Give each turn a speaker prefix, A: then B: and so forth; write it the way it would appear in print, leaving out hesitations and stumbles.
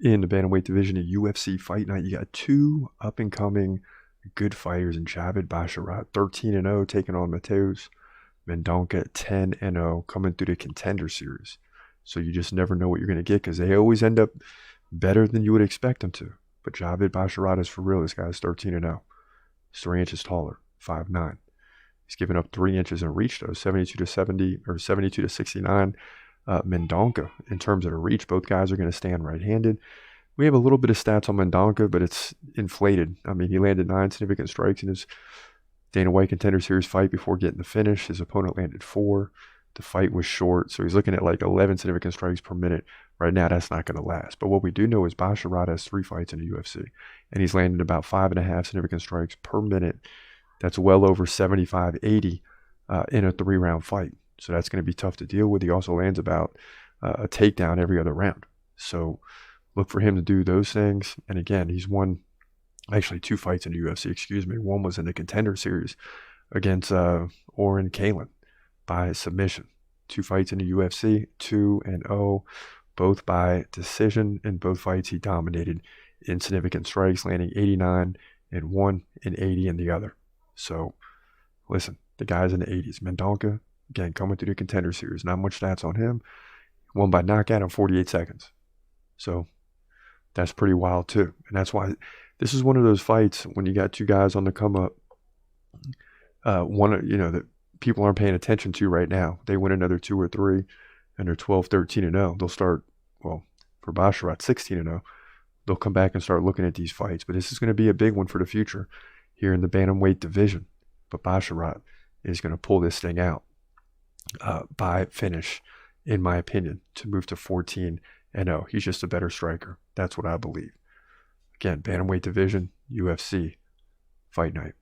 A: In the bantamweight division at UFC Fight Night, you got two up-and-coming good fighters in Javid Basharat, 13-0, taking on Mateus Mendonca, 10-0, coming through the Contender Series. So you just never know what you're going to get because they always end up better than you would expect them to. But Javid Basharat is for real. This guy's 13-0. He's 3 inches taller, 5'9". He's given up 3 inches in reach, though, 72 to 70 or 72 to 69. Mendonca, in terms of the reach, both guys are going to stand right-handed. We have a little bit of stats on Mendonca, but it's inflated. I mean, he landed 9 significant strikes in his Dana White Contender Series fight before getting the finish. His opponent landed 4. The fight was short, so he's looking at like 11 significant strikes per minute. Right now, that's not going to last. But what we do know is Basharat has 3 fights in the UFC, and he's landed about 5.5 significant strikes per minute. That's well over 75, 80 in a 3-round fight. So that's going to be tough to deal with. He also lands about a takedown every other round. So look for him to do those things. And again, he's won actually 2 fights in the UFC, excuse me. One was in the Contender Series against Oren Kalin by submission. 2 fights in the UFC, 2-0, both by decision. In both fights, he dominated in significant strikes, landing 89 in one and 80 in the other. So listen, the guy's in the 80s. Mendonca, again, coming through the Contender Series. Not much stats on him. Won by knockout in 48 seconds. So that's pretty wild too. And that's why this is one of those fights when you got 2 guys on the come up. One, that people aren't paying attention to right now. They win another 2 or 3 and they're 12, 13-0. They'll start, well, for Basharat, 16-0. They'll come back and start looking at these fights. But this is going to be a big one for the future here in the bantamweight division. But Basharat is going to pull this thing out by finish, in my opinion, to move to 14-0. He's just a better striker. That's what I believe. Again, bantamweight division, UFC Fight Night.